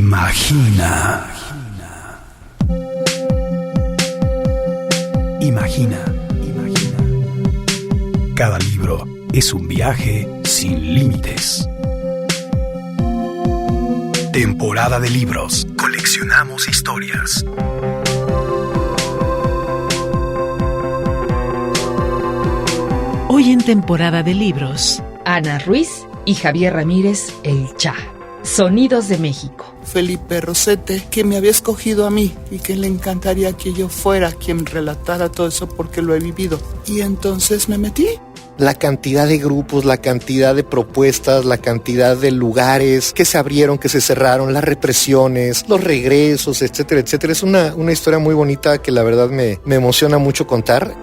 Imagina. Imagina. Cada libro es un viaje sin límites. Temporada de libros. Coleccionamos historias. Hoy en temporada de libros, Ana Ruiz y Javier Ramírez, el Cha. Sonidos de México. Felipe Rosete, que me había escogido a mí y que le encantaría que yo fuera quien relatara todo eso porque lo he vivido. Y entonces me metí. La cantidad de grupos, la cantidad de propuestas, la cantidad de lugares que se abrieron, que se cerraron, las represiones, los regresos, etcétera, etcétera. Es una historia muy bonita que la verdad me emociona mucho contar.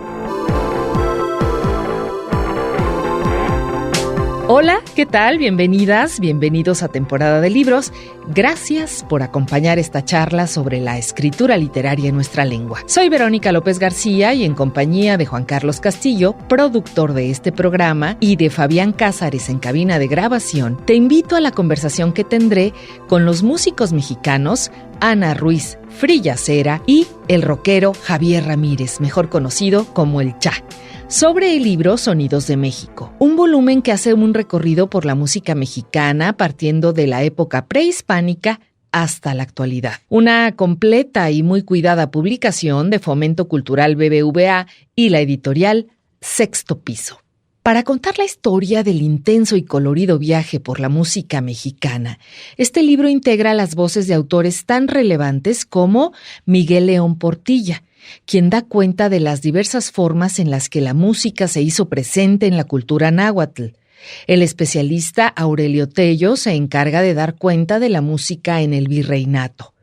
Hola, ¿qué tal? Bienvenidas, bienvenidos a Temporada de Libros. Gracias por acompañar esta charla sobre la escritura literaria en nuestra lengua. Soy Verónica López García y en compañía de Juan Carlos Castillo, productor de este programa, y de Fabián Cázares en cabina de grabación, te invito a la conversación que tendré con los músicos mexicanos Ana Ruiz Frillacera y el rockero Javier Ramírez, mejor conocido como el Cha, sobre el libro Sonidos de México, un volumen que hace un recorrido por la música mexicana partiendo de la época prehispánica hasta la actualidad. Una completa y muy cuidada publicación de Fomento Cultural BBVA y la editorial Sexto Piso. Para contar la historia del intenso y colorido viaje por la música mexicana, este libro integra las voces de autores tan relevantes como Miguel León Portilla, quien da cuenta de las diversas formas en las que la música se hizo presente en la cultura náhuatl. El especialista Aurelio Tello se encarga de dar cuenta de la música en el virreinato.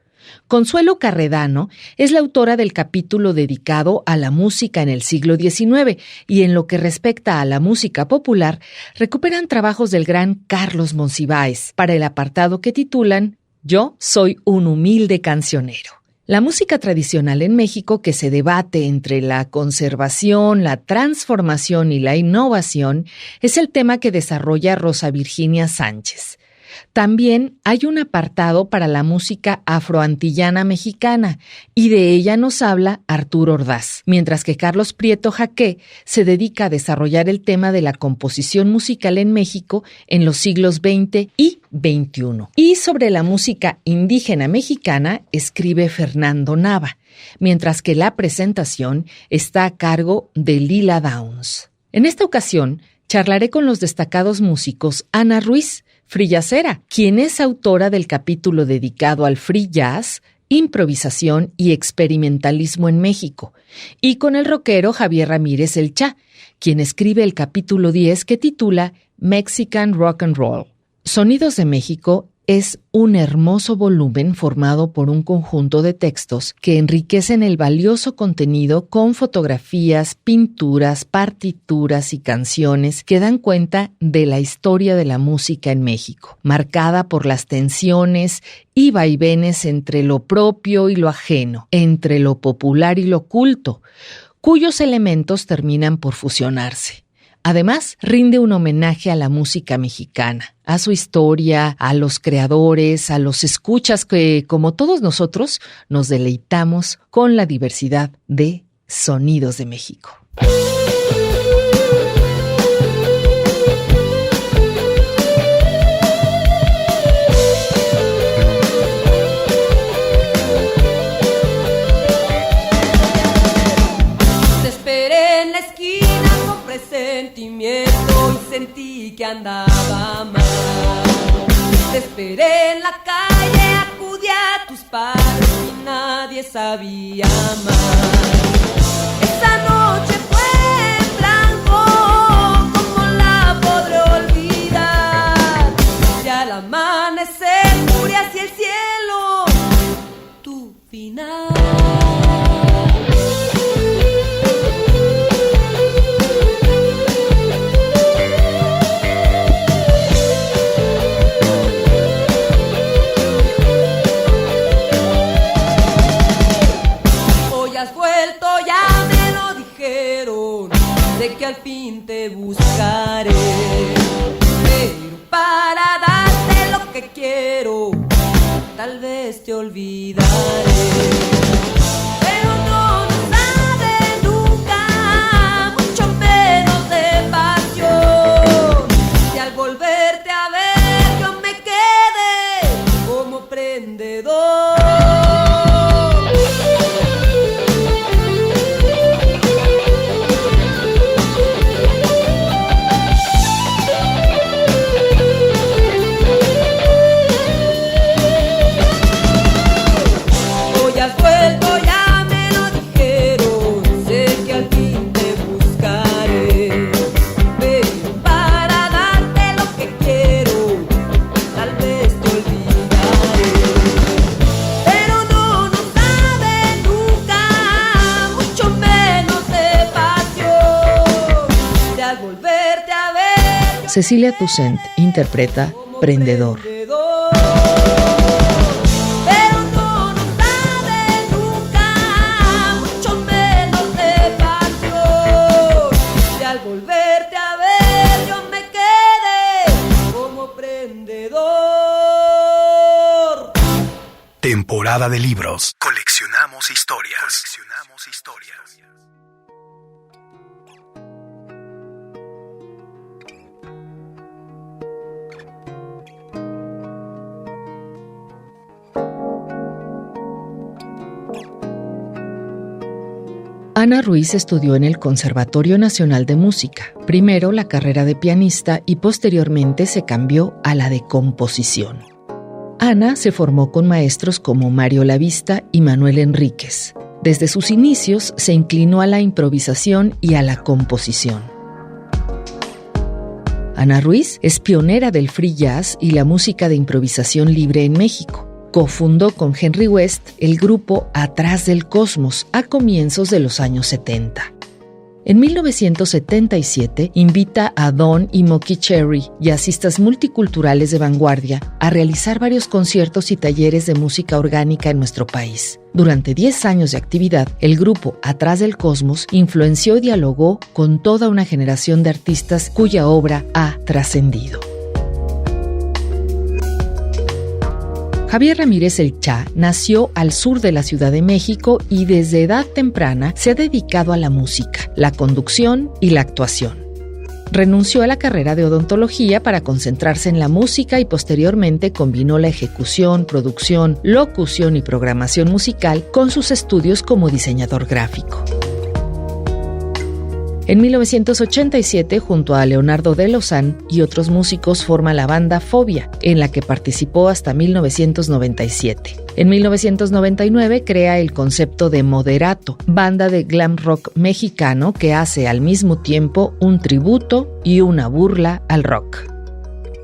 Consuelo Carredano es la autora del capítulo dedicado a la música en el siglo XIX y en lo que respecta a la música popular, recuperan trabajos del gran Carlos Monsiváis para el apartado que titulan Yo soy un humilde cancionero. La música tradicional en México, que se debate entre la conservación, la transformación y la innovación, es el tema que desarrolla Rosa Virginia Sánchez. También hay un apartado para la música afroantillana mexicana y de ella nos habla Arturo Ordaz, mientras que Carlos Prieto Jaqué se dedica a desarrollar el tema de la composición musical en México en los siglos XX y XXI. Y sobre la música indígena mexicana escribe Fernando Nava, mientras que la presentación está a cargo de Lila Downs. En esta ocasión, charlaré con los destacados músicos Ana Ruiz Frillacera, quien es autora del capítulo dedicado al free jazz, improvisación y experimentalismo en México, y con el rockero Javier Ramírez el Cha, quien escribe el capítulo 10 que titula Mexican Rock and Roll. Sonidos de México es un hermoso volumen formado por un conjunto de textos que enriquecen el valioso contenido con fotografías, pinturas, partituras y canciones que dan cuenta de la historia de la música en México, marcada por las tensiones y vaivenes entre lo propio y lo ajeno, entre lo popular y lo culto, cuyos elementos terminan por fusionarse. Además, rinde un homenaje a la música mexicana, a su historia, a los creadores, a los escuchas que, como todos nosotros, nos deleitamos con la diversidad de Sonidos de México. Sentimiento y sentí que andaba mal. Te esperé en la calle, acudí a tus padres y nadie sabía más. Esa noche fue en blanco, ¿cómo la podré olvidar? Y al amanecer murió hacia el cielo tu final. Sé que al fin te buscaré, pero para darte lo que quiero tal vez te olvidaré. Pero no sabe nunca, mucho menos de pasión. Si al volverte a ver yo me quedé como prendedor. Cecilia Toussaint interpreta Prendedor. Pero no sabe nunca, mucho menos de pasión. Y al volverte a ver yo me quedé como prendedor. Temporada de libros. Coleccionamos historias. Ana Ruiz estudió en el Conservatorio Nacional de Música, primero la carrera de pianista y posteriormente se cambió a la de composición. Ana se formó con maestros como Mario Lavista y Manuel Enríquez. Desde sus inicios se inclinó a la improvisación y a la composición. Ana Ruiz es pionera del free jazz y la música de improvisación libre en México. Cofundó con Henry West el grupo Atrás del Cosmos a comienzos de los años 70. En 1977 invita a Don y Moki Cherry, jazzistas multiculturales de vanguardia, a realizar varios conciertos y talleres de música orgánica en nuestro país. Durante 10 años de actividad, el grupo Atrás del Cosmos influenció y dialogó con toda una generación de artistas cuya obra ha trascendido. Javier Ramírez El Cha nació al sur de la Ciudad de México y desde edad temprana se ha dedicado a la música, la conducción y la actuación. Renunció a la carrera de odontología para concentrarse en la música y posteriormente combinó la ejecución, producción, locución y programación musical con sus estudios como diseñador gráfico. En 1987, junto a Leonardo de Lozán y otros músicos, forma la banda Fobia, en la que participó hasta 1997. En 1999 crea el concepto de Moderato, banda de glam rock mexicano que hace al mismo tiempo un tributo y una burla al rock.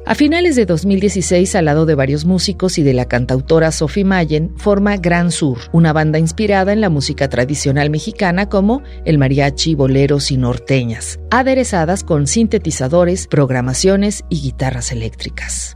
A finales de 2016, al lado de varios músicos y de la cantautora Sophie Mayen, forma Gran Sur, una banda inspirada en la música tradicional mexicana como el mariachi, boleros y norteñas, aderezadas con sintetizadores, programaciones y guitarras eléctricas.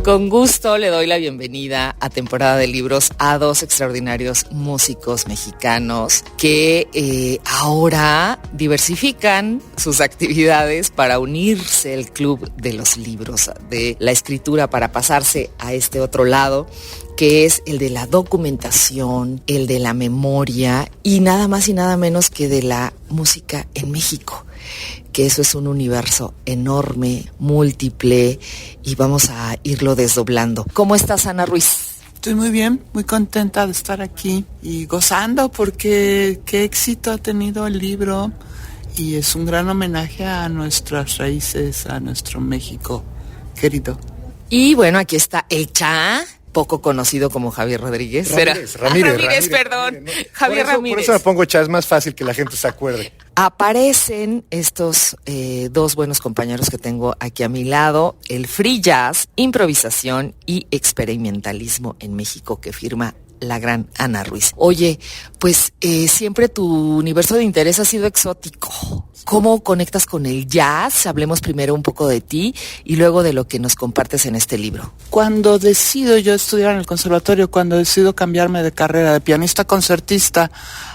Con gusto le doy la bienvenida a Temporada de Libros a dos extraordinarios músicos mexicanos que ahora diversifican sus actividades para unirse al club de los libros, de la escritura, para pasarse a este otro lado, que es el de la documentación, el de la memoria y nada más y nada menos que de la música en México, que eso es un universo enorme, múltiple, y vamos a irlo desdoblando. ¿Cómo estás, Ana Ruiz? Estoy muy bien, muy contenta de estar aquí y gozando porque qué éxito ha tenido el libro y es un gran homenaje a nuestras raíces, a nuestro México querido. Y bueno, aquí está el Cha, poco conocido como Javier Rodríguez. Ramírez, perdón. No. Javier Ramírez. Por eso me pongo Cha, es más fácil que la gente se acuerde. Aparecen estos dos buenos compañeros que tengo aquí a mi lado, el free jazz, improvisación y experimentalismo en México, que firma la gran Ana Ruiz. Oye, pues siempre tu universo de interés ha sido exótico. ¿Cómo conectas con el jazz? Hablemos primero un poco de ti y luego de lo que nos compartes en este libro. Cuando decido yo estudiar en el conservatorio, cuando decido cambiarme de carrera de pianista concertista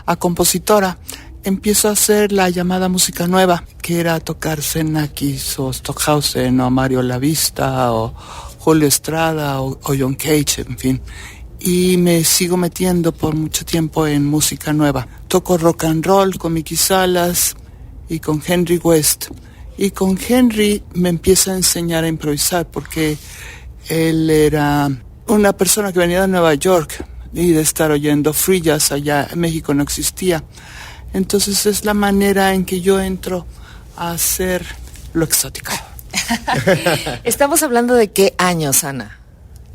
a compositora, empiezo a hacer la llamada música nueva, que era tocar Xenakis o Stockhausen o Mario Lavista o Julio Estrada o John Cage, en fin. Y me sigo metiendo por mucho tiempo en música nueva. Toco rock and roll con Mickey Salas y con Henry West. Y con Henry me empieza a enseñar a improvisar porque él era una persona que venía de Nueva York y de estar oyendo free jazz allá en México no existía. Entonces es la manera en que yo entro a hacer lo exótico. Estamos hablando de qué años, Ana.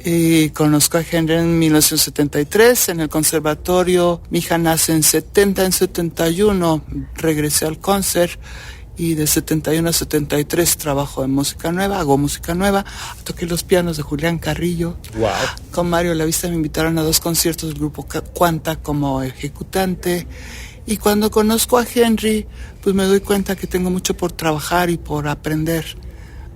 Y conozco a Henry en 1973 en el conservatorio. Mi hija nace en 70, en 71 regresé al concert y de 71 a 73 trabajo en música nueva, hago música nueva. Toqué los pianos de Julián Carrillo. Wow. Con Mario Lavista me invitaron a 2 conciertos del grupo Cuanta como ejecutante. Y cuando conozco a Henry, pues me doy cuenta que tengo mucho por trabajar y por aprender.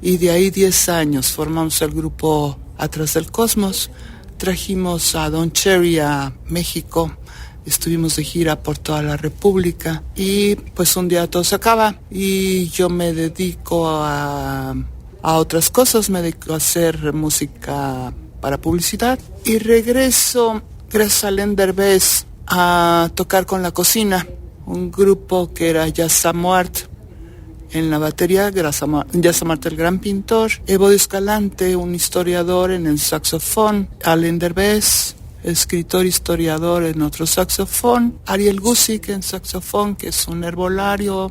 Y de ahí 10 años formamos el grupo Atrás del Cosmos. Trajimos a Don Cherry a México. Estuvimos de gira por toda la República. Y pues un día todo se acaba. Y yo me dedico a otras cosas. Me dedico a hacer música para publicidad. Y regreso, gracias a Len Derbez, a tocar con La Cocina. Un grupo que era Jazz Mart en la batería, Jazz Mart el gran pintor, Evo Escalante, un historiador en el saxofón, Alen Derbez, escritor historiador en otro saxofón, Ariel Gusick en saxofón, que es un herbolario,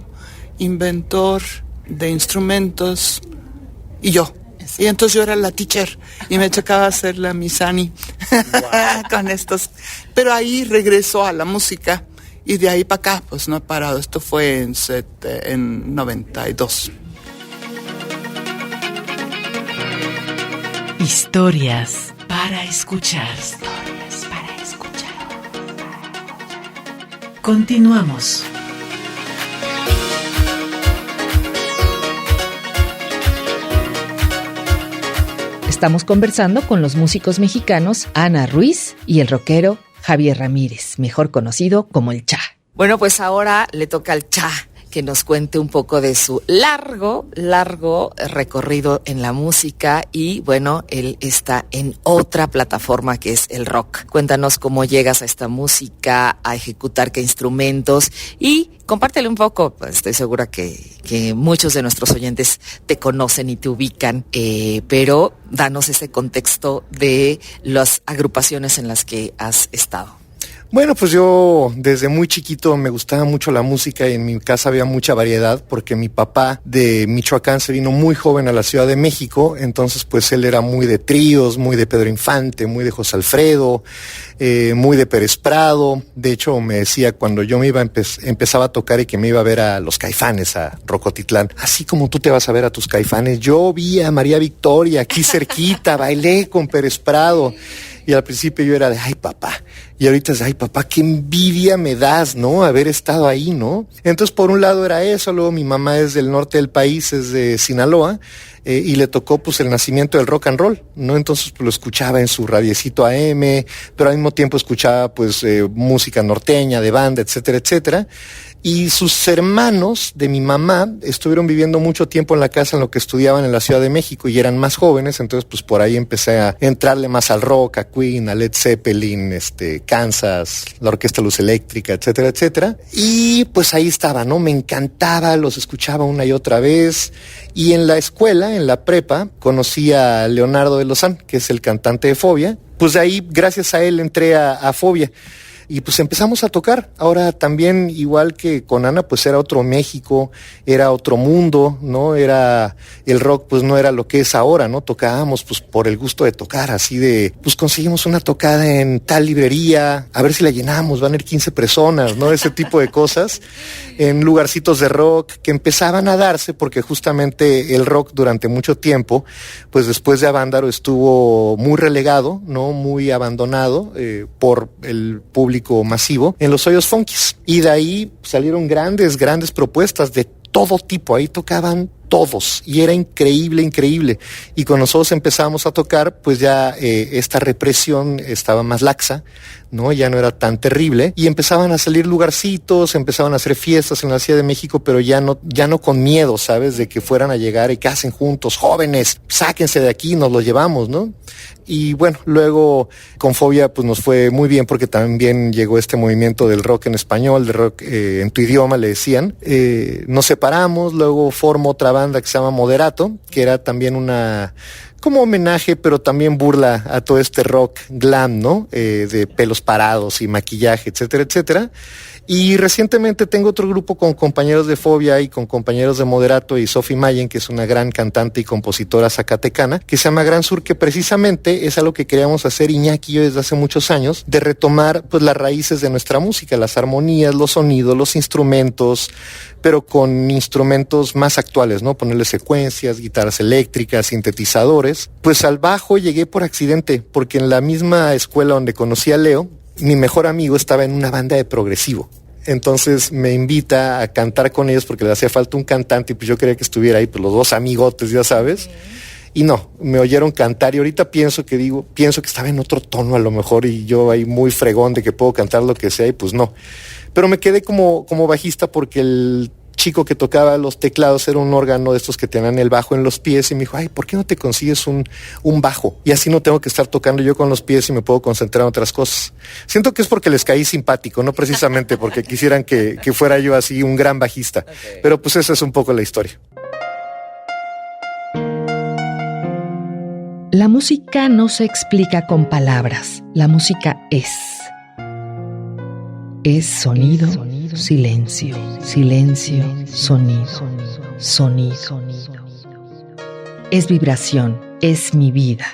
inventor de instrumentos, y yo. Y entonces yo era la teacher y me tocaba hacer la misani con estos. Pero ahí regreso a la música. Y de ahí para acá, pues no he parado. Esto fue en 92. Historias para escuchar. Historias para escuchar. Continuamos. Estamos conversando con los músicos mexicanos Ana Ruiz y el rockero Javier Ramírez, mejor conocido como el Cha. Bueno, pues ahora le toca al Cha que nos cuente un poco de su largo recorrido en la música y bueno, él está en otra plataforma que es el rock. Cuéntanos cómo llegas a esta música, a ejecutar qué instrumentos y compártele un poco. Estoy segura que muchos de nuestros oyentes te conocen y te ubican, pero danos ese contexto de las agrupaciones en las que has estado. Bueno, pues yo desde muy chiquito me gustaba mucho la música y en mi casa había mucha variedad porque mi papá de Michoacán se vino muy joven a la Ciudad de México, entonces pues él era muy de tríos, muy de Pedro Infante, muy de José Alfredo, muy de Pérez Prado. De hecho me decía cuando yo me empezaba a tocar y que me iba a ver a los Caifanes, a Rocotitlán, así como tú te vas a ver a tus Caifanes, yo vi a María Victoria aquí cerquita, bailé con Pérez Prado. Y al principio yo era de, ay papá, y ahorita es de, ay papá, qué envidia me das, ¿no? Haber estado ahí, ¿no? Entonces por un lado era eso, luego mi mamá es del norte del país, es de Sinaloa, y le tocó pues el nacimiento del rock and roll, ¿no? Entonces pues lo escuchaba en su radiecito AM, pero al mismo tiempo escuchaba pues música norteña, de banda, etcétera, etcétera. Y sus hermanos de mi mamá estuvieron viviendo mucho tiempo en la casa en lo que estudiaban en la Ciudad de México y eran más jóvenes, entonces pues por ahí empecé a entrarle más al rock, a Queen, a Led Zeppelin, Kansas, la Orquesta Luz Eléctrica, etcétera, etcétera. Y pues ahí estaba, ¿no? Me encantaba, los escuchaba una y otra vez. Y en la escuela, en la prepa, conocí a Leonardo de Lozán, que es el cantante de Fobia. Pues de ahí, gracias a él, entré a Fobia. Y pues empezamos a tocar. Ahora también, igual que con Ana, pues era otro México, era otro mundo, ¿no? Era, el rock pues no era lo que es ahora, ¿no? Tocábamos pues por el gusto de tocar, así de, pues conseguimos una tocada en tal librería, a ver si la llenamos, van a ir 15 personas, ¿no? Ese tipo de cosas, en lugarcitos de rock que empezaban a darse porque justamente el rock durante mucho tiempo, pues después de Avándaro estuvo muy relegado, ¿no? Muy abandonado por el público masivo en los hoyos funkis. Y de ahí salieron grandes propuestas de todo tipo. Ahí tocaban todos, y era increíble. Y cuando nosotros empezábamos a tocar, pues ya esta represión estaba más laxa, ¿no? Ya no era tan terrible, y empezaban a salir lugarcitos, empezaban a hacer fiestas en la Ciudad de México, pero ya no con miedo, ¿sabes? De que fueran a llegar y que hacen juntos, jóvenes, sáquense de aquí, nos los llevamos, ¿no? Y bueno, luego con Fobia pues nos fue muy bien porque también llegó este movimiento del rock en español, del rock en tu idioma, le decían. Nos separamos, luego formó otra banda que se llama Moderato, que era también una como homenaje, pero también burla a todo este rock glam, ¿no? De pelos parados y maquillaje, etcétera. Y recientemente tengo otro grupo con compañeros de Fobia y con compañeros de Moderato y Sophie Mayen, que es una gran cantante y compositora zacatecana, que se llama Gran Sur, que precisamente es algo que queríamos hacer Iñaki y yo desde hace muchos años, de retomar pues las raíces de nuestra música, las armonías, los sonidos, los instrumentos, pero con instrumentos más actuales, ¿no? Ponerle secuencias, guitarras eléctricas, sintetizadores. Pues al bajo llegué por accidente, porque en la misma escuela donde conocí a Leo, mi mejor amigo estaba en una banda de progresivo. Entonces me invita a cantar con ellos porque le hacía falta un cantante y pues yo quería que estuviera ahí, pues los dos amigotes, ya sabes. Y no, me oyeron cantar y ahorita pienso que estaba en otro tono a lo mejor y yo ahí muy fregón de que puedo cantar lo que sea y pues no. Pero me quedé como bajista porque el chico que tocaba los teclados era un órgano de estos que tenían el bajo en los pies y me dijo, ay, ¿por qué no te consigues un bajo? Y así no tengo que estar tocando yo con los pies y me puedo concentrar en otras cosas. Siento que es porque les caí simpático, no precisamente porque quisieran que fuera yo así un gran bajista. Okay. Pero pues esa es un poco la historia. La música no se explica con palabras, la música es. Es sonido, silencio, silencio, sonido, sonido. Es vibración, es mi vida.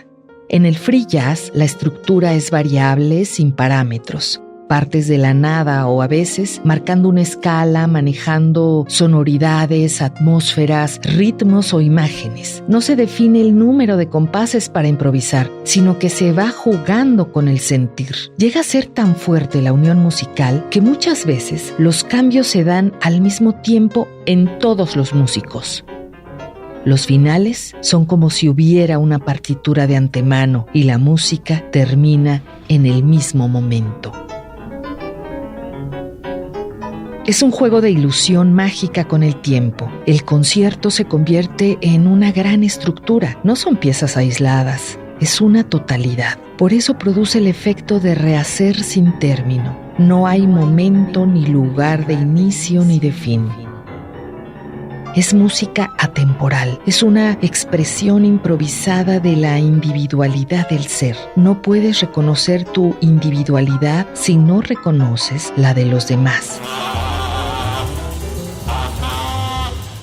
En el free jazz, la estructura es variable, sin parámetros. Partes de la nada o a veces marcando una escala, manejando sonoridades, atmósferas, ritmos o imágenes. No se define el número de compases para improvisar, sino que se va jugando con el sentir. Llega a ser tan fuerte la unión musical que muchas veces los cambios se dan al mismo tiempo en todos los músicos. Los finales son como si hubiera una partitura de antemano y la música termina en el mismo momento. Es un juego de ilusión mágica con el tiempo. El concierto se convierte en una gran estructura. No son piezas aisladas, es una totalidad. Por eso produce el efecto de rehacer sin término. No hay momento ni lugar de inicio ni de fin. Es música atemporal, es una expresión improvisada de la individualidad del ser. No puedes reconocer tu individualidad si no reconoces la de los demás.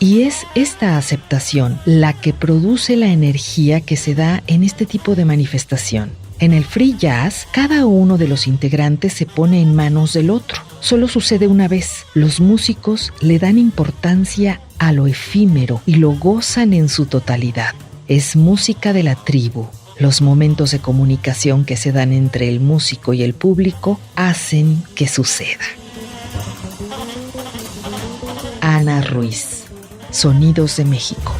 Y es esta aceptación la que produce la energía que se da en este tipo de manifestación. En el free jazz, cada uno de los integrantes se pone en manos del otro. Solo sucede una vez. Los músicos le dan importancia a lo efímero y lo gozan en su totalidad. Es música de la tribu. Los momentos de comunicación que se dan entre el músico y el público hacen que suceda. Ana Ruiz, Sonidos de México.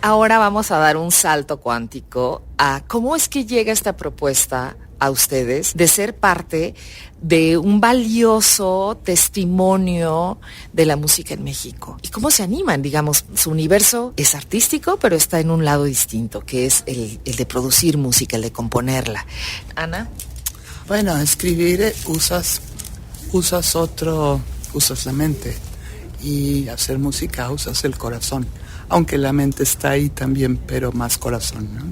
Ahora vamos a dar un salto cuántico a cómo es que llega esta propuesta a ustedes de ser parte de un valioso testimonio de la música en México. ¿Y cómo se animan? Digamos, su universo es artístico, pero está en un lado distinto, que es el de producir música, el de componerla. Ana. Bueno, escribir usas la mente, y hacer música usas el corazón, aunque la mente está ahí también, pero más corazón, ¿no?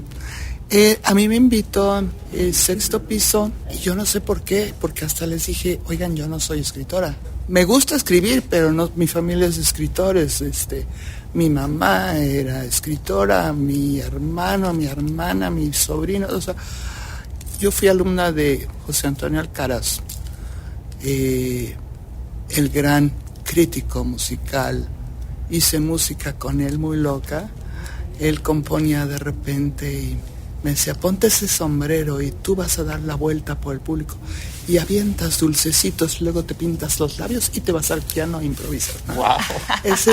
A mí me invitó Sexto Piso y yo no sé por qué, porque hasta les dije, oigan, yo no soy escritora. Me gusta escribir, pero no, mi familia es de escritores. Mi mamá era escritora, mi hermano, mi hermana, mi sobrino. O sea, yo fui alumna de José Antonio Alcaraz, el gran crítico musical. Hice música con él muy loca. Él componía de repente y me decía, ponte ese sombrero y tú vas a dar la vuelta por el público. y avientas dulcecitos, luego te pintas los labios y te vas al piano a improvisar, ¿no? ¡Wow!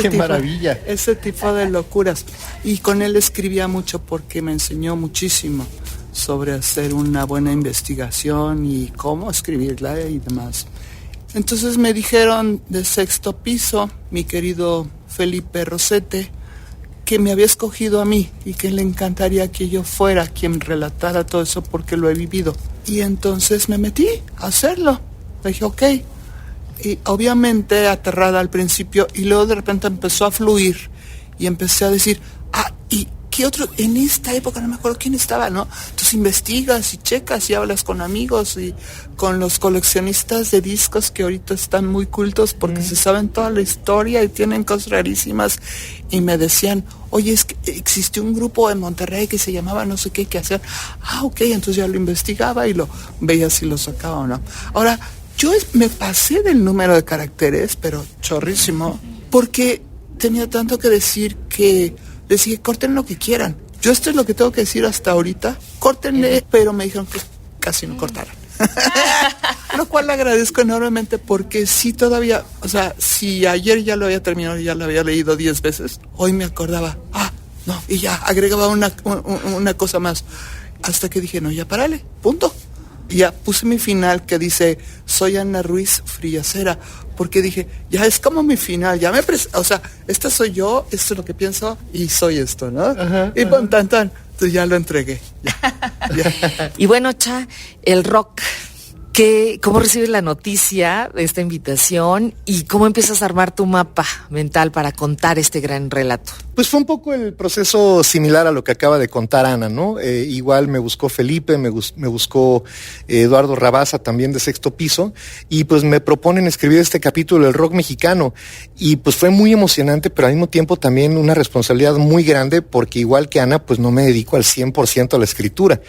¡Qué maravilla! Ese tipo de locuras. Y con él escribía mucho porque me enseñó muchísimo sobre hacer una buena investigación y cómo escribirla y demás. Entonces me dijeron de Sexto Piso, mi querido Felipe Rosete, que me había escogido a mí y que le encantaría que yo fuera quien relatara todo eso porque lo he vivido. Y entonces me metí a hacerlo. Le dije, ok. Y obviamente aterrada al principio y luego de repente empezó a fluir y empecé a decir, ¿y qué otro? En esta época no me acuerdo quién estaba, ¿no? Entonces investigas y checas y hablas con amigos y con los coleccionistas de discos que ahorita están muy cultos porque se saben toda la historia y tienen cosas rarísimas y me decían, oye, es que existió un grupo en Monterrey que se llamaba no sé qué hacían. Ok, entonces ya lo investigaba y lo veía si lo sacaba o no. Ahora, yo me pasé del número de caracteres, pero chorrísimo, porque tenía tanto que decir que les dije, corten lo que quieran. Yo esto es lo que tengo que decir hasta ahorita. Córtenle, pero me dijeron que casi no cortaran. Lo cual le agradezco enormemente porque sí todavía, o sea, si ayer ya lo había terminado y ya lo había leído 10 veces, hoy me acordaba, no, y ya agregaba una cosa más. Hasta que dije, no, ya párale, punto. Y ya puse mi final que dice, soy Ana Ruiz Frillacera, porque dije, ya es como mi final, ya o sea, esta soy yo, esto es lo que pienso y soy esto, ¿no? Y pon tan, entonces ya lo entregué. Ya. Y bueno, Cha, el rock, ¿cómo recibes la noticia de esta invitación y cómo empiezas a armar tu mapa mental para contar este gran relato? Pues fue un poco el proceso similar a lo que acaba de contar Ana, ¿no? Igual me buscó Felipe, me buscó Eduardo Rabasa también de Sexto Piso y pues me proponen escribir este capítulo del rock mexicano y pues fue muy emocionante, pero al mismo tiempo también una responsabilidad muy grande porque igual que Ana pues no me dedico al 100% a la escritura.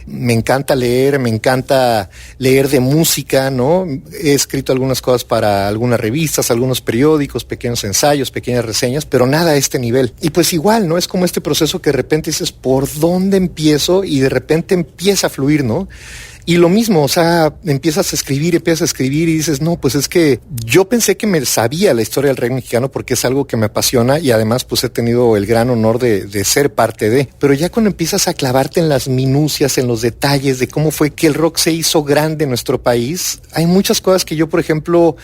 Me encanta leer de música, ¿no? He escrito algunas cosas para algunas revistas, algunos periódicos, pequeños ensayos, pequeñas reseñas, pero nada a este nivel. Y pues igual, ¿no? Es como este proceso que de repente dices, ¿por dónde empiezo? Y de repente empieza a fluir, ¿no? Y lo mismo, o sea, empiezas a escribir y dices, no, pues es que yo pensé que me sabía la historia del rock mexicano porque es algo que me apasiona y además pues he tenido el gran honor de ser parte de. Pero ya cuando empiezas a clavarte en las minucias, en los detalles de cómo fue que el rock se hizo grande en nuestro país, hay muchas cosas que yo, por ejemplo,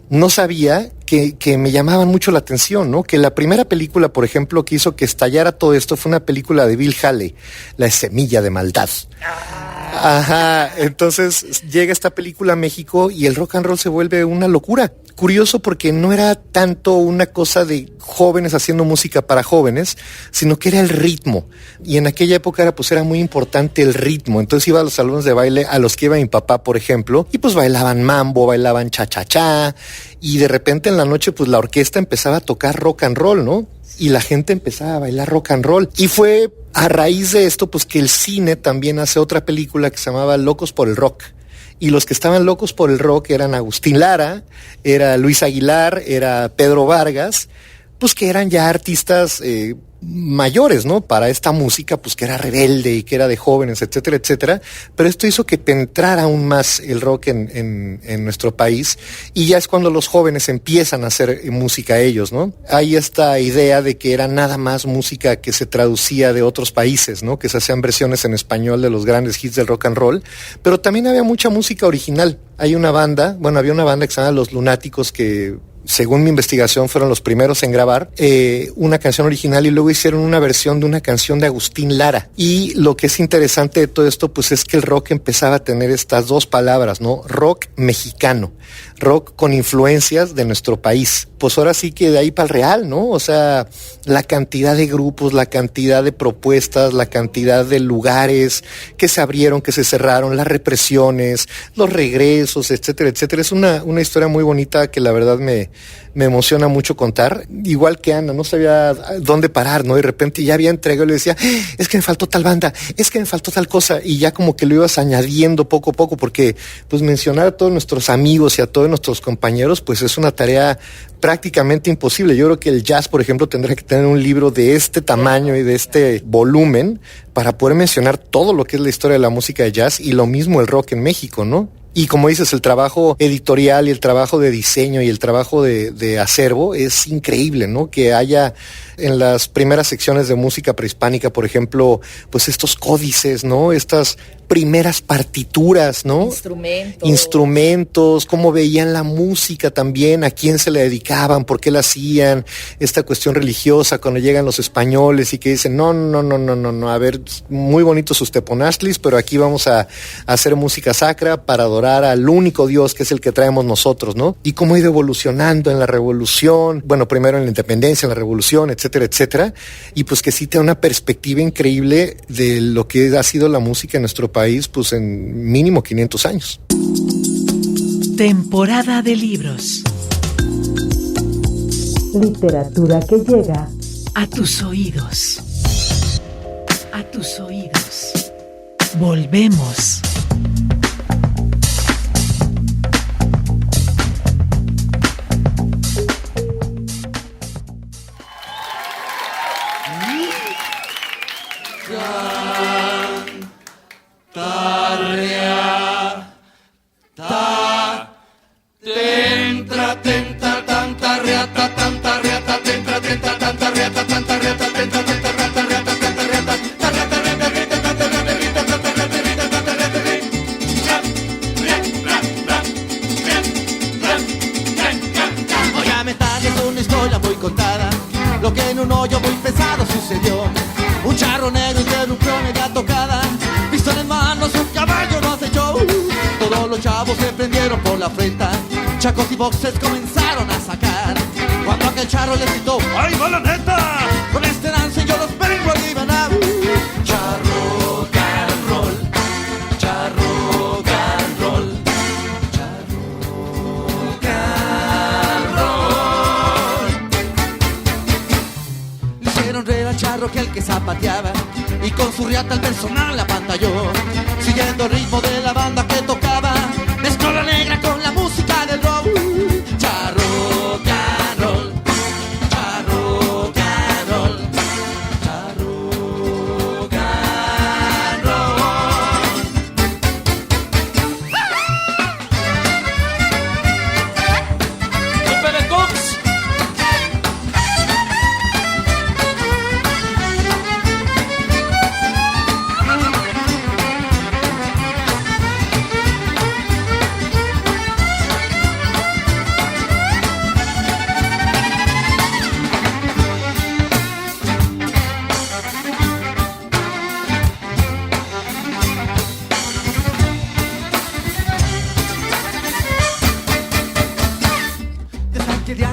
no sabía que me llamaban mucho la atención, ¿no? Que la primera película, por ejemplo, que hizo que estallara todo esto fue una película de Bill Haley, La Semilla de Maldad. Ajá, entonces llega esta película a México y el rock and roll se vuelve una locura. Curioso porque no era tanto una cosa de jóvenes haciendo música para jóvenes, sino que era el ritmo. Y en aquella época era muy importante el ritmo. Entonces iba a los salones de baile a los que iba mi papá, por ejemplo, y pues bailaban mambo, bailaban cha-cha-cha, y de repente en la noche pues la orquesta empezaba a tocar rock and roll, ¿no? Y la gente empezaba a bailar rock and roll. Y fue a raíz de esto pues que el cine también hace otra película que se llamaba Locos por el Rock. Y los que estaban locos por el rock eran Agustín Lara, era Luis Aguilar, era Pedro Vargas, pues que eran ya artistas mayores, ¿no? Para esta música, pues que era rebelde y que era de jóvenes, etcétera, etcétera. Pero esto hizo que penetrara aún más el rock en nuestro país y ya es cuando los jóvenes empiezan a hacer música ellos, ¿no? Hay esta idea de que era nada más música que se traducía de otros países, ¿no? Que se hacían versiones en español de los grandes hits del rock and roll, pero también había mucha música original. Había una banda que se llama Los Lunáticos que según mi investigación fueron los primeros en grabar una canción original y luego hicieron una versión de una canción de Agustín Lara. Y lo que es interesante de todo esto pues es que el rock empezaba a tener estas dos palabras, ¿no? Rock mexicano, rock con influencias de nuestro país. Pues ahora sí que de ahí para el real, ¿no? O sea, la cantidad de grupos, la cantidad de propuestas, la cantidad de lugares que se abrieron, que se cerraron, las represiones, los regresos, etcétera, etcétera. Es una historia muy bonita que la verdad me emociona mucho contar. Igual que Ana, no sabía dónde parar, ¿no? De repente ya había entregado y le decía, es que me faltó tal banda, es que me faltó tal cosa, y ya como que lo ibas añadiendo poco a poco, porque pues mencionar a todos nuestros amigos y a todos nuestros compañeros, pues es una tarea prácticamente imposible. Yo creo que el jazz, por ejemplo, tendría que tener un libro de este tamaño y de este volumen para poder mencionar todo lo que es la historia de la música de jazz y lo mismo el rock en México, ¿no? Y como dices, el trabajo editorial y el trabajo de diseño y el trabajo de acervo es increíble, ¿no? Que haya en las primeras secciones de música prehispánica, por ejemplo, pues estos códices, ¿no? Estas primeras partituras, ¿no? Instrumentos, cómo veían la música también, a quién se la dedicaban, por qué la hacían, esta cuestión religiosa cuando llegan los españoles y que dicen, no, a ver, muy bonitos sus teponaztlis, pero aquí vamos a hacer música sacra para adorar al único Dios que es el que traemos nosotros, ¿no? Y cómo ha ido evolucionando en la revolución, bueno, primero en la independencia, en la revolución, etcétera, y pues que sí te da una perspectiva increíble de lo que ha sido la música en nuestro país, pues en mínimo 500 años. Temporada de libros. Literatura que llega a tus oídos. A tus oídos. Volvemos. Lo que en un hoyo muy pesado sucedió. Un charro negro interrumpió media tocada. Pistola en manos, un caballo nos echó. Todos los chavos se prendieron por la frente. Chacos y boxes comenzaron a sacar. Cuando aquel charro les gritó, ¡ay, va la neta! Con esperanza yo los vengo a liberar. Charro can roll, charro can roll, charro can roll. Le hicieron reír al charro que el que zapateaba y con su riata el personal la pantalló. Siguiendo el ritmo de la banda que tocaba, mezcló la negra con la música del rock. Charro can roll, charro can roll, charro can roll. ¡Super el Cox!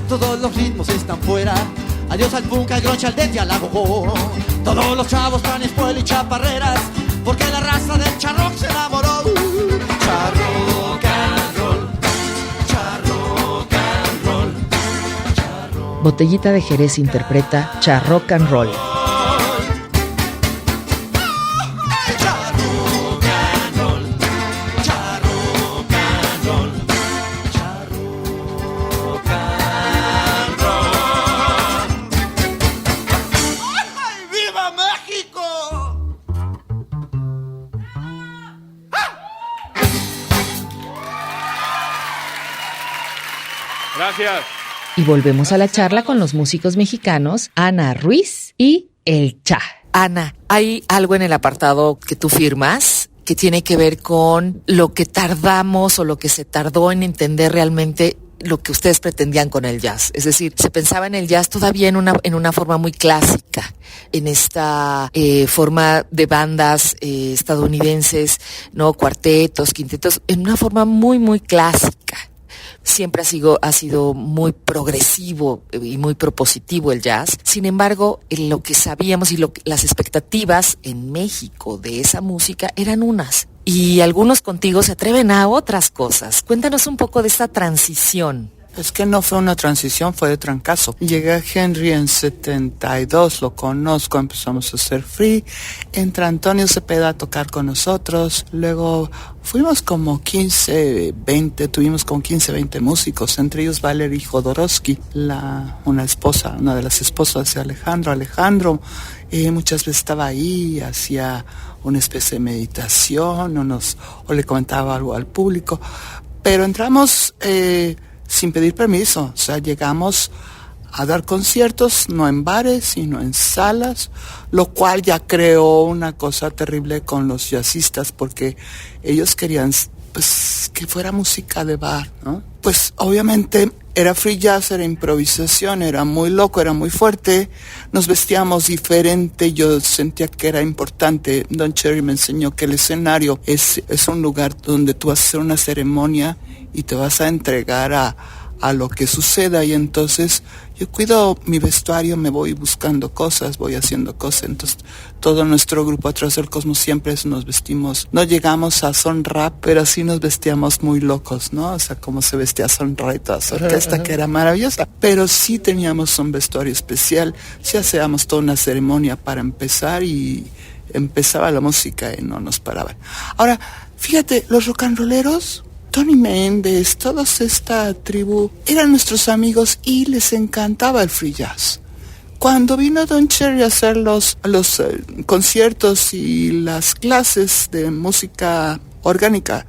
Todos los ritmos están fuera. Adiós al punk, al grunge, al death y al agogó. Todos los chavos están en escuela y chaparreras, porque la raza del charro se enamoró. Charro can roll, charro can roll, charro. Botellita de Jerez interpreta Charro Can Roll. Gracias. Y volvemos a la charla con los músicos mexicanos Ana Ruiz y El Cha. Ana, hay algo en el apartado que tú firmas que tiene que ver con lo que tardamos o lo que se tardó en entender realmente lo que ustedes pretendían con el jazz. Es decir, se pensaba en el jazz todavía en una forma muy clásica, en esta forma de bandas estadounidenses, ¿no? Cuartetos, quintetos, en una forma muy, muy clásica. Siempre ha sido muy progresivo y muy propositivo el jazz. Sin embargo, lo que sabíamos y las expectativas en México de esa música eran unas. Y algunos contigo se atreven a otras cosas. Cuéntanos un poco de esta transición. Es que no fue una transición, fue de trancazo. Llegué a Henry en 72, lo conozco, empezamos a hacer free. Entra Antonio Cepeda a tocar con nosotros. Luego fuimos como 15, 20, tuvimos como 15, 20 músicos, entre ellos Valerie Jodorowsky, una de las esposas de Alejandro. Muchas veces estaba ahí, hacía una especie de meditación o le comentaba algo al público. Pero entramos sin pedir permiso, o sea, llegamos a dar conciertos, no en bares, sino en salas, lo cual ya creó una cosa terrible con los jazzistas, porque ellos querían pues que fuera música de bar, ¿no? Pues obviamente era free jazz, era improvisación, era muy loco, era muy fuerte, nos vestíamos diferente, yo sentía que era importante. Don Cherry me enseñó que el escenario es un lugar donde tú vas a hacer una ceremonia y te vas a entregar a lo que suceda, y entonces yo cuido mi vestuario, me voy buscando cosas, voy haciendo cosas. Entonces todo nuestro grupo atrás del Cosmos siempre nos vestimos, no llegamos a Son Rap, pero sí nos vestíamos muy locos, ¿no? O sea, como se vestía Son Ra y toda su orquesta, que era maravillosa, pero sí teníamos un vestuario especial, sí hacíamos toda una ceremonia para empezar y empezaba la música y no nos paraban. Ahora, fíjate, los rock and rolleros, Tony Méndez, toda esta tribu, eran nuestros amigos y les encantaba el free jazz. Cuando vino Don Cherry a hacer los conciertos y las clases de música orgánica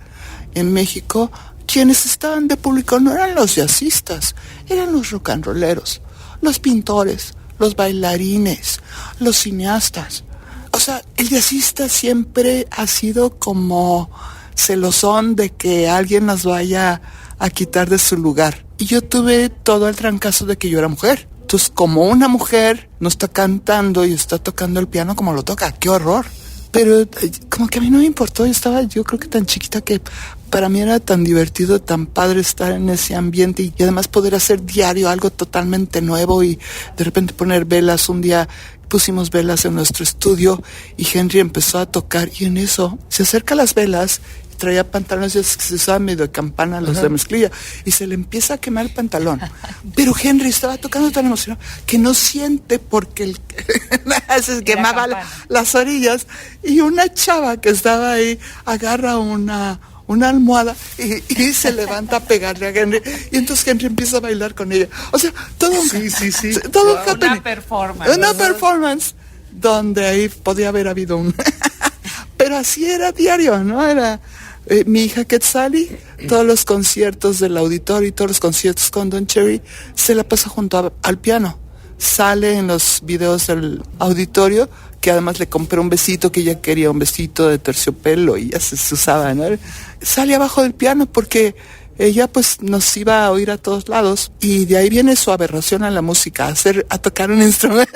en México, quienes estaban de público no eran los jazzistas, eran los rock and rolleros, los pintores, los bailarines, los cineastas. O sea, el jazzista siempre ha sido como celosón de que alguien nos vaya a quitar de su lugar. Y yo tuve todo el trancazo de que yo era mujer. Entonces, como una mujer no está cantando y está tocando el piano como lo toca, ¡qué horror! Pero como que a mí no me importó, yo creo que tan chiquita que para mí era tan divertido, tan padre estar en ese ambiente y además poder hacer diario algo totalmente nuevo y de repente poner velas. Un día pusimos velas en nuestro estudio y Henry empezó a tocar y en eso se acerca a las velas, traía pantalones que se usaban medio de campana, los de mezclilla, y se le empieza a quemar el pantalón. Pero Henry estaba tocando tan emocionado que no siente porque se quemaba las orillas, y una chava que estaba ahí agarra una almohada y se levanta a pegarle a Henry, y entonces Henry empieza a bailar con ella. O sea, todo todo una performance donde ahí podía haber habido pero así era diario, ¿no? Era mi hija Quetzali, todos los conciertos del auditorio y todos los conciertos con Don Cherry se la pasa junto al piano. Sale en los videos del auditorio, que además le compré un besito, que ella quería un besito de terciopelo y ya se usaba, ¿no? Sale abajo del piano porque ella pues nos iba a oír a todos lados, y de ahí viene su aberración a la música, a tocar un instrumento.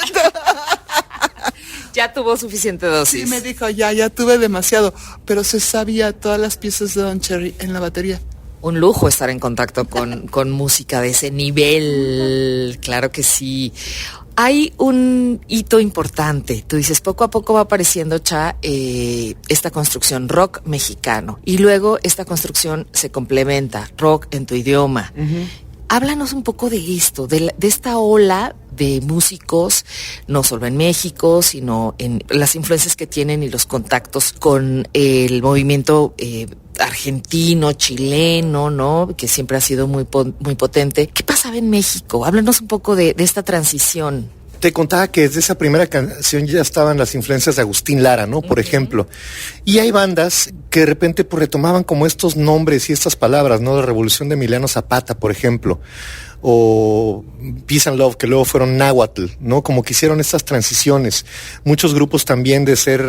Ya tuvo suficiente dosis. Sí, me dijo, ya tuve demasiado, pero se sabía todas las piezas de Don Cherry en la batería. Un lujo estar en contacto con música de ese nivel, claro que sí. Hay un hito importante, tú dices, poco a poco va apareciendo, esta construcción rock mexicano, y luego esta construcción se complementa, rock en tu idioma. Uh-huh. Háblanos un poco de esto, de esta ola de músicos, no solo en México, sino en las influencias que tienen y los contactos con el movimiento argentino, chileno, ¿no? Que siempre ha sido muy potente. ¿Qué pasaba en México? Háblanos un poco de esta transición. Te contaba que desde esa primera canción ya estaban las influencias de Agustín Lara, ¿no? Por ejemplo. Y hay bandas que de repente pues retomaban como estos nombres y estas palabras, ¿no? La Revolución de Emiliano Zapata, por ejemplo. O Peace and Love, que luego fueron Náhuatl, ¿no? Como que hicieron estas transiciones. Muchos grupos también de ser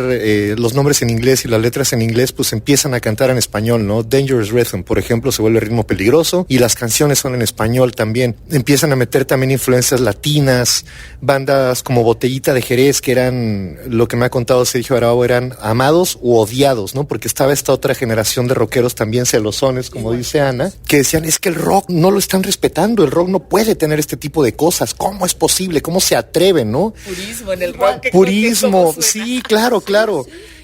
los nombres en inglés y las letras en inglés, pues empiezan a cantar en español, ¿no? Dangerous Rhythm, por ejemplo, se vuelve ritmo peligroso, y las canciones son en español también. Empiezan a meter también influencias latinas, bandas como Botellita de Jerez, que eran, lo que me ha contado Sergio Arao, eran amados u odiados, ¿no? Porque estaba esta otra generación de rockeros también celosones, como dice Ana, que decían, es que el rock no lo están respetando, el rock no puede tener este tipo de cosas. ¿Cómo es posible? ¿Cómo se atreven, no? Purismo en el rock. Purismo, sí, claro.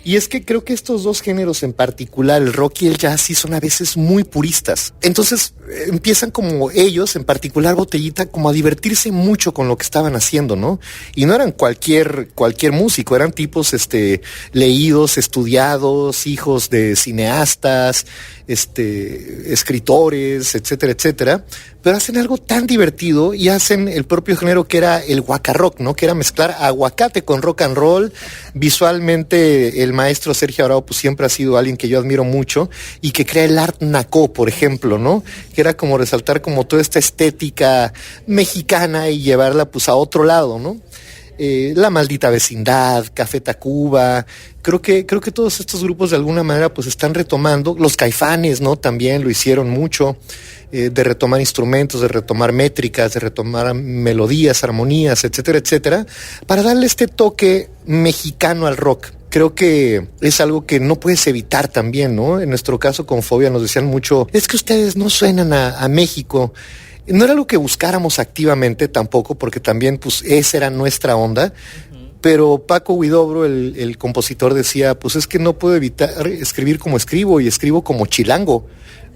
Y es que creo que estos dos géneros en particular, el rock y el jazz, sí son a veces muy puristas. Entonces empiezan como ellos, en particular Botellita, como a divertirse mucho con lo que estaban haciendo, ¿no? Y no eran cualquier músico, eran tipos leídos, estudiados, hijos de cineastas, escritores, etcétera, etcétera, pero hacen algo tan divertido y hacen el propio género que era el guacarrock, ¿no? Que era mezclar aguacate con rock and roll. Visualmente el maestro Sergio Arau pues siempre ha sido alguien que yo admiro mucho y que crea el Art Naco, por ejemplo, ¿no? Que era como resaltar como toda esta estética mexicana y llevarla pues a otro lado, ¿no? La Maldita Vecindad, Café Tacuba, creo que todos estos grupos de alguna manera pues están retomando, los Caifanes, ¿no? También lo hicieron mucho, de retomar instrumentos, de retomar métricas, de retomar melodías, armonías, etcétera, etcétera, para darle este toque mexicano al rock. Creo que es algo que no puedes evitar también, ¿no? En nuestro caso con Fobia nos decían mucho, es que ustedes no suenan a México. No era algo que buscáramos activamente tampoco, porque también pues esa era nuestra onda, pero Paco Huidobro, el compositor, decía, pues es que no puedo evitar escribir como escribo y escribo como chilango,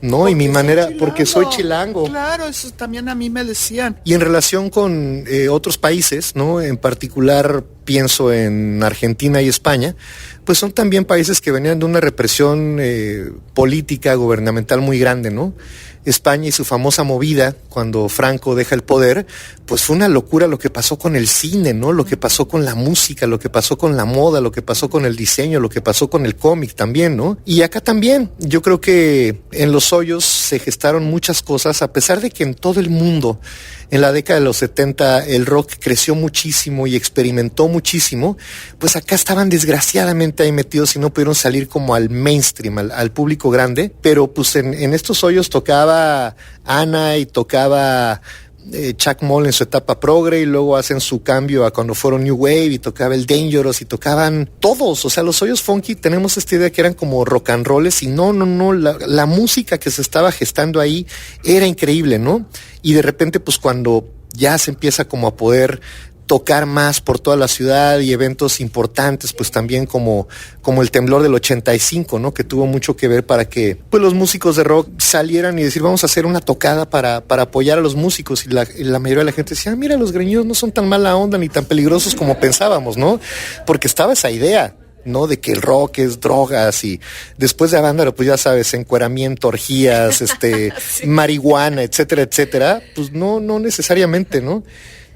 ¿no? Porque y mi manera, porque soy chilango. Claro, eso también a mí me decían. Y en relación con otros países, ¿no? En particular pienso en Argentina y España, pues son también países que venían de una represión política, gubernamental muy grande, ¿no? España y su famosa movida, cuando Franco deja el poder, pues fue una locura lo que pasó con el cine, ¿no? Lo que pasó con la música, lo que pasó con la moda, lo que pasó con el diseño, lo que pasó con el cómic también, ¿no? Y acá también, yo creo que en Los Hoyos se gestaron muchas cosas, a pesar de que en todo el mundo, en la década de los 70, el rock creció muchísimo y experimentó muchísimo, pues acá estaban desgraciadamente ahí metidos y no pudieron salir como al mainstream, al público grande, pero pues en estos hoyos tocaba Ana y tocaba Chuck Moll en su etapa progre y luego hacen su cambio a cuando fueron New Wave y tocaba el Dangerous y tocaban todos, o sea, los Hoyos Funky tenemos esta idea que eran como rock and rolls y no, la música que se estaba gestando ahí era increíble, ¿no? Y de repente pues cuando ya se empieza como a poder tocar más por toda la ciudad y eventos importantes, pues también como el temblor del 85, ¿no? Que tuvo mucho que ver para que pues los músicos de rock salieran y decir, vamos a hacer una tocada para apoyar a los músicos, y la mayoría de la gente decía, mira, los greñudos no son tan mala onda ni tan peligrosos como pensábamos, ¿no? Porque estaba esa idea, ¿no? De que el rock es drogas y después de Avándaro, pues ya sabes, encueramiento, orgías, sí, marihuana, etcétera, etcétera, pues no necesariamente, ¿no?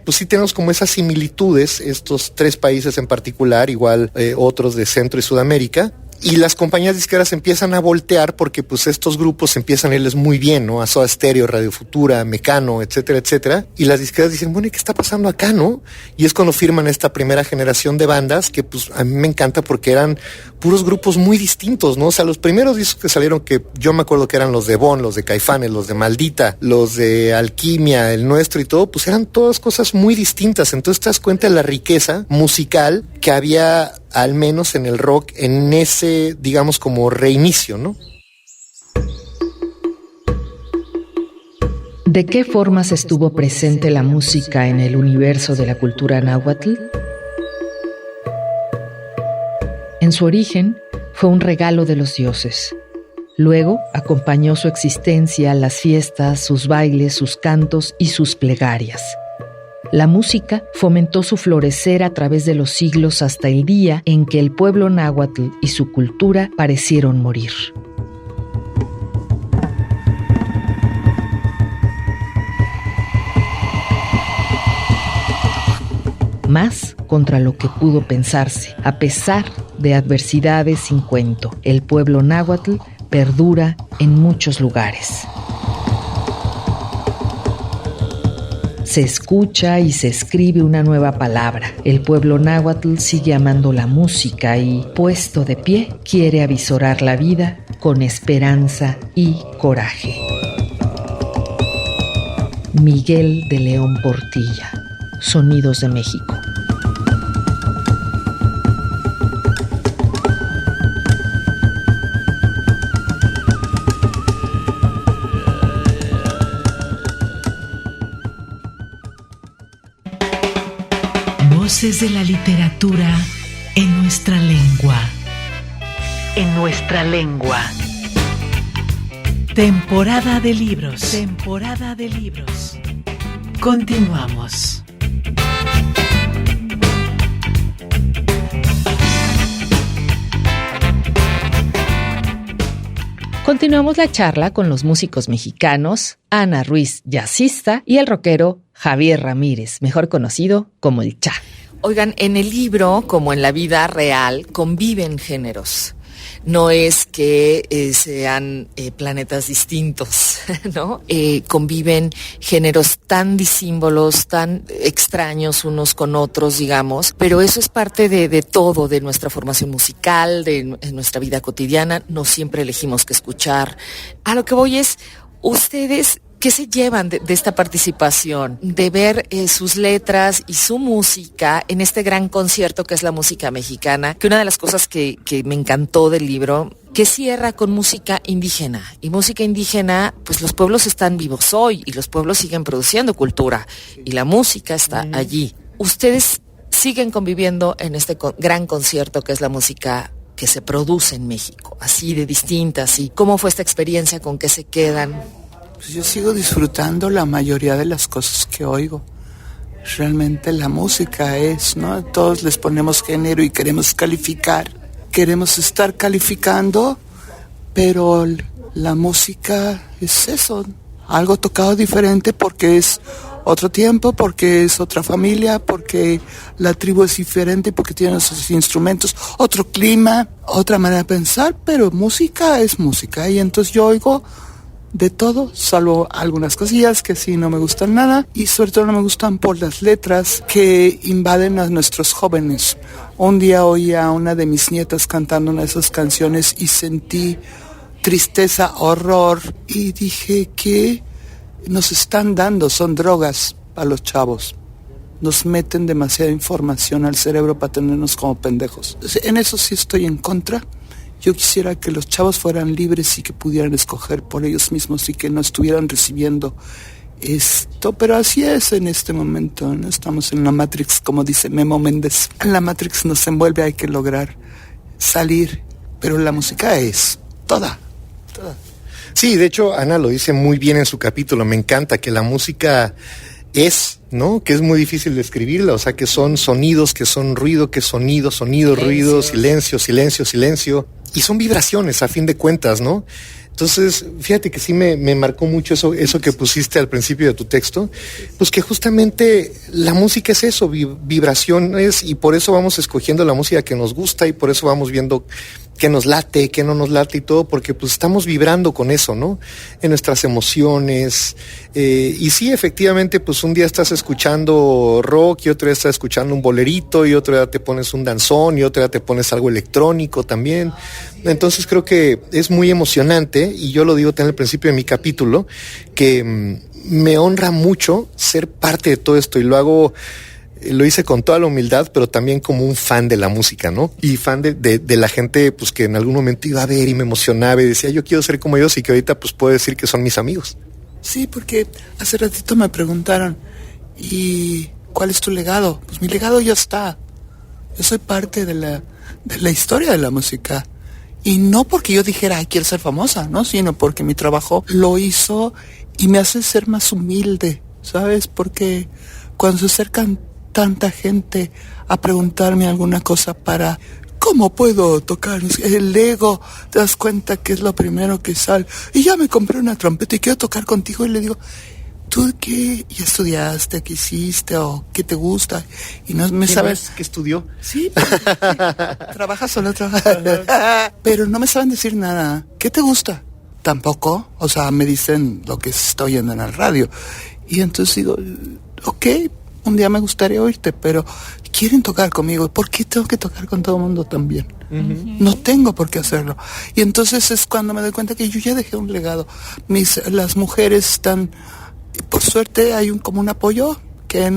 Pues sí tenemos como esas similitudes, estos tres países en particular, igual otros de Centro y Sudamérica, y las compañías disqueras empiezan a voltear porque pues estos grupos empiezan a irles muy bien, ¿no? A Soda Stereo, Radio Futura, Mecano, etcétera, etcétera, y las disqueras dicen, bueno, ¿y qué está pasando acá, no? Y es cuando firman esta primera generación de bandas que pues a mí me encanta porque eran puros grupos muy distintos, ¿no? O sea, los primeros discos que salieron, que yo me acuerdo que eran los de Bon, los de Caifanes, los de Maldita, los de Alquimia, el nuestro y todo, pues eran todas cosas muy distintas. Entonces te das cuenta de la riqueza musical que había, al menos en el rock, en ese, digamos, como reinicio, ¿no? ¿De qué formas estuvo presente la música en el universo de la cultura náhuatl? En su origen, fue un regalo de los dioses. Luego, acompañó su existencia, las fiestas, sus bailes, sus cantos y sus plegarias. La música fomentó su florecer a través de los siglos hasta el día en que el pueblo náhuatl y su cultura parecieron morir. Más contra lo que pudo pensarse, a pesar de adversidades sin cuento, el pueblo náhuatl perdura en muchos lugares. Se escucha y se escribe una nueva palabra. El pueblo náhuatl sigue amando la música y, puesto de pie, quiere avisorar la vida con esperanza y coraje. Miguel de León Portilla, Sonidos de México. Voces de la literatura en nuestra lengua. en nuestra lengua. Temporada de libros. Temporada de libros. Continuamos. Continuamos la charla con los músicos mexicanos Ana Ruiz, jazzista, y el rockero Javier Ramírez, mejor conocido como el Cha. Oigan, en el libro, como en la vida real, conviven géneros. No es que sean planetas distintos, ¿no? Conviven géneros tan disímbolos, tan extraños unos con otros, digamos, pero eso es parte de todo, de nuestra formación musical, de nuestra vida cotidiana. No siempre elegimos qué escuchar. A lo que voy es, ustedes, ¿qué se llevan de esta participación? De ver sus letras y su música en este gran concierto que es la música mexicana, que una de las cosas que me encantó del libro, que cierra con música indígena. Y música indígena, pues los pueblos están vivos hoy y los pueblos siguen produciendo cultura y la música está allí. Ustedes siguen conviviendo en este gran concierto que es la música que se produce en México, así de distintas. ¿Y cómo fue esta experiencia? ¿Con qué se quedan? Pues yo sigo disfrutando la mayoría de las cosas que oigo. Realmente la música es, ¿no? Todos les ponemos género y queremos calificar. Queremos estar calificando, pero la música es eso. Algo tocado diferente porque es otro tiempo, porque es otra familia, porque la tribu es diferente, porque tiene sus instrumentos, otro clima, otra manera de pensar, pero música es música. Y entonces yo oigo de todo, salvo algunas cosillas que sí no me gustan nada, y sobre todo no me gustan por las letras que invaden a nuestros jóvenes. Un día oí a una de mis nietas cantando una de esas canciones y sentí tristeza, horror, y dije que nos están dando, son drogas para los chavos. Nos meten demasiada información al cerebro para tenernos como pendejos. En eso sí estoy en contra. Yo quisiera que los chavos fueran libres y que pudieran escoger por ellos mismos y que no estuvieran recibiendo esto, pero así es en este momento, ¿no? Estamos en la Matrix, como dice Memo Méndez. En la Matrix nos envuelve, hay que lograr salir, pero la música es toda. Sí, de hecho, Ana lo dice muy bien en su capítulo. Me encanta que la música es, ¿no? Que es muy difícil describirla, o sea, que son sonidos, que son ruido, que sonido, ruido, silencio, silencio. Y son vibraciones, a fin de cuentas, ¿no? Entonces, fíjate que sí me marcó mucho eso que pusiste al principio de tu texto, pues que justamente la música es eso, vibraciones, y por eso vamos escogiendo la música que nos gusta y por eso vamos viendo qué nos late, qué no nos late y todo, porque pues estamos vibrando con eso, ¿no? En nuestras emociones. Y sí, efectivamente, pues un día estás escuchando rock y otro día estás escuchando un bolerito y otro día te pones un danzón y otro día te pones algo electrónico también. Entonces creo que es muy emocionante, y yo lo digo también al principio de mi capítulo, que me honra mucho ser parte de todo esto, y lo hice con toda la humildad, pero también como un fan de la música, ¿no? Y fan de la gente, pues que en algún momento iba a ver y me emocionaba y decía, yo quiero ser como ellos, y que ahorita pues puedo decir que son mis amigos. Sí, porque hace ratito me preguntaron, ¿y cuál es tu legado? Pues mi legado ya está. Yo soy parte de la historia de la música. Y no porque yo dijera, quiero ser famosa, ¿no? Sino porque mi trabajo lo hizo y me hace ser más humilde, ¿sabes? Porque cuando se acercan tanta gente a preguntarme alguna cosa para ¿cómo puedo tocar? El ego, te das cuenta que es lo primero que sale. Y ya me compré una trompeta y quiero tocar contigo, y le digo, ¿tú qué? ¿Ya estudiaste? ¿Qué hiciste? ¿O qué te gusta? Y no me sabes. ¿Qué estudió? Sí, trabajas o no trabajas. Pero no me saben decir nada. ¿Qué te gusta? Tampoco. O sea, me dicen lo que estoy oyendo en el radio. Y entonces digo, ok, un día me gustaría oírte, pero quieren tocar conmigo. ¿Por qué tengo que tocar con todo el mundo también? Uh-huh. No tengo por qué hacerlo. Y entonces es cuando me doy cuenta que yo ya dejé un legado. Las mujeres están, por suerte hay como un apoyo, que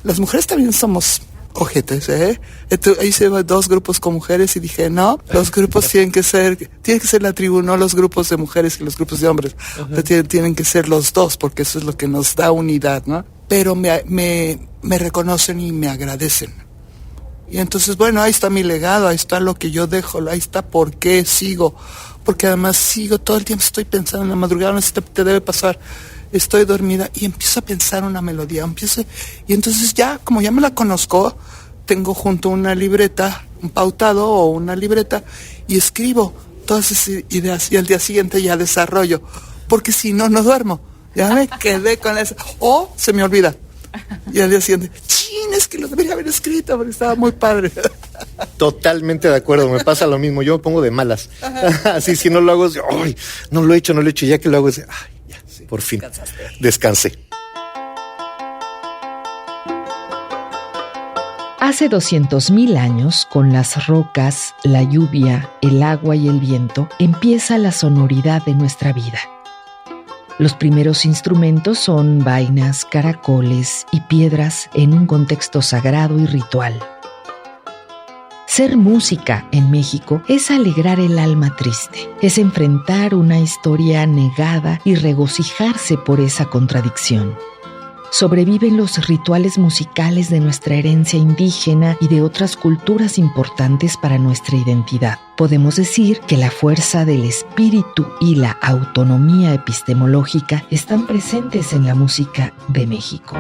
las mujeres también somos ojetes, ¿eh? Hice 2 grupos con mujeres y dije, no, los grupos tiene que ser la tribu, no los grupos de mujeres y los grupos de hombres. Uh-huh. Tienen que ser los dos, porque eso es lo que nos da unidad, ¿no? Pero me reconocen y me agradecen. Y entonces, bueno, ahí está mi legado, ahí está lo que yo dejo, ahí está por qué sigo. Porque además sigo, todo el tiempo estoy pensando en la madrugada, no sé si te debe pasar, estoy dormida y empiezo a pensar una melodía, y entonces ya, como ya me la conozco, tengo junto una libreta, un pautado o una libreta, y escribo todas esas ideas, y al día siguiente ya desarrollo, porque si no, no duermo. Ya me quedé con eso. O se me olvida. Y al día siguiente, ¡chin! Es que lo debería haber escrito porque estaba muy padre. Totalmente de acuerdo, me pasa lo mismo. Yo me pongo de malas. Así, si no lo hago, ¡ay! No lo he hecho. Y ya que lo hago, ¡ay! Ya, sí, por fin. Descansé. Hace 200,000 años, con las rocas, la lluvia, el agua y el viento, empieza la sonoridad de nuestra vida. Los primeros instrumentos son vainas, caracoles y piedras en un contexto sagrado y ritual. Ser música en México es alegrar el alma triste, es enfrentar una historia negada y regocijarse por esa contradicción. Sobreviven los rituales musicales de nuestra herencia indígena y de otras culturas importantes para nuestra identidad. Podemos decir que la fuerza del espíritu y la autonomía epistemológica están presentes en la música de México.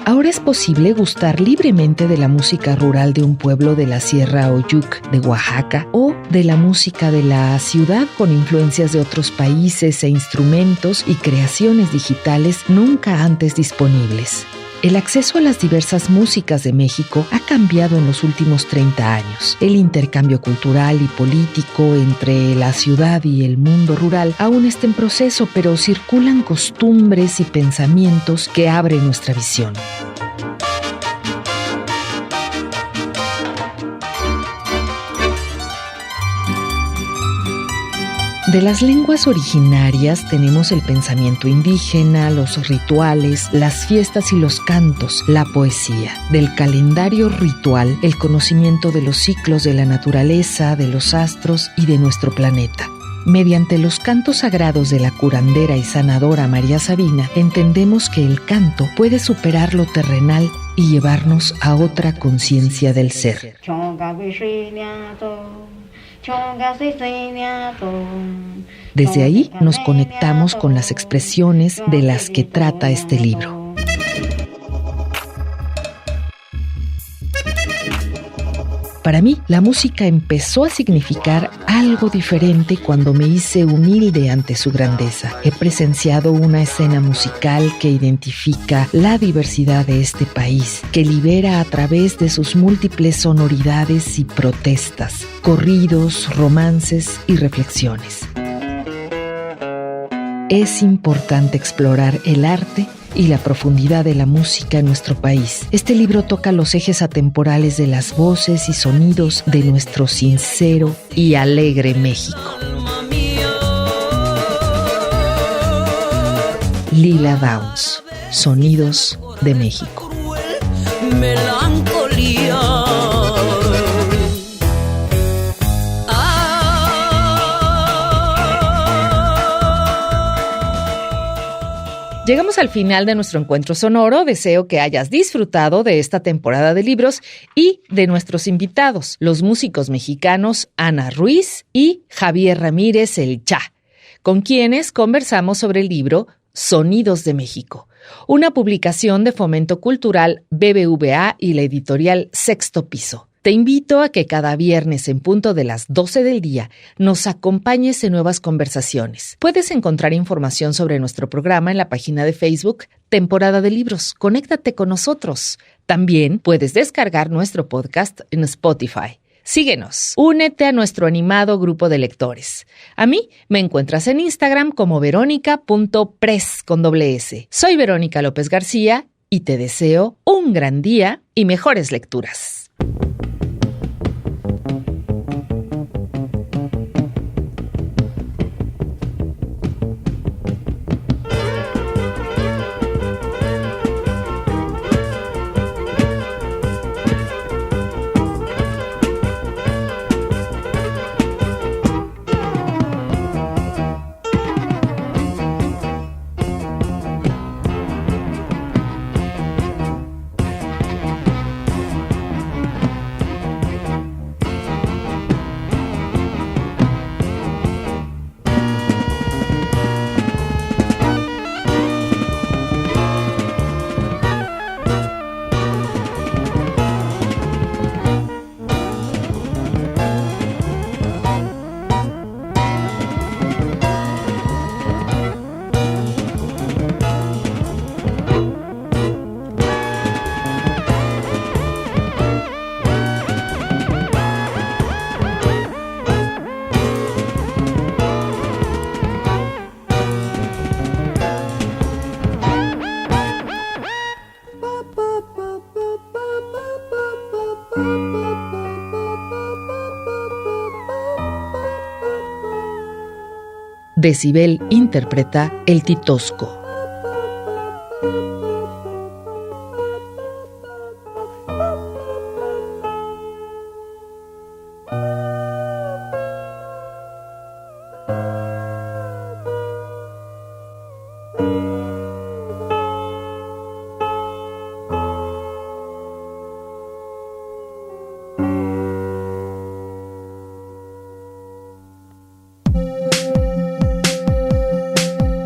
Ahora es posible gustar libremente de la música rural de un pueblo de la Sierra Oyuk de Oaxaca o de la música de la ciudad con influencias de otros países e instrumentos y creaciones digitales nunca antes disponibles. El acceso a las diversas músicas de México ha cambiado en los últimos 30 años. El intercambio cultural y político entre la ciudad y el mundo rural aún está en proceso, pero circulan costumbres y pensamientos que abren nuestra visión. De las lenguas originarias tenemos el pensamiento indígena, los rituales, las fiestas y los cantos, la poesía. Del calendario ritual, el conocimiento de los ciclos de la naturaleza, de los astros y de nuestro planeta. Mediante los cantos sagrados de la curandera y sanadora María Sabina, entendemos que el canto puede superar lo terrenal y llevarnos a otra conciencia del ser. Desde ahí nos conectamos con las expresiones de las que trata este libro. Para mí, la música empezó a significar algo diferente cuando me hice humilde ante su grandeza. He presenciado una escena musical que identifica la diversidad de este país, que libera a través de sus múltiples sonoridades y protestas, corridos, romances y reflexiones. Es importante explorar el arte y la profundidad de la música en nuestro país. Este libro toca los ejes atemporales de las voces y sonidos de nuestro sincero y alegre México. Lila Downs, Sonidos de México. Melancolía. Llegamos al final de nuestro encuentro sonoro. Deseo que hayas disfrutado de esta temporada de libros y de nuestros invitados, los músicos mexicanos Ana Ruiz y Javier Ramírez El Cha, con quienes conversamos sobre el libro Sonidos de México, una publicación de Fomento Cultural BBVA y la editorial Sexto Piso. Te invito a que cada viernes en punto de las 12 del día nos acompañes en nuevas conversaciones. Puedes encontrar información sobre nuestro programa en la página de Facebook Temporada de Libros. Conéctate con nosotros. También puedes descargar nuestro podcast en Spotify. Síguenos. Únete a nuestro animado grupo de lectores. A mí me encuentras en Instagram como veronica.press con doble S. Soy Verónica López García y te deseo un gran día y mejores lecturas. Decibel interpreta El Titosco.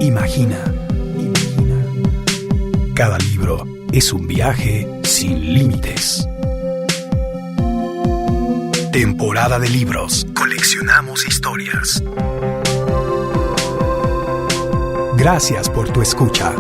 Imagina. Cada libro es un viaje sin límites. Temporada de libros. Coleccionamos historias. Gracias por tu escucha.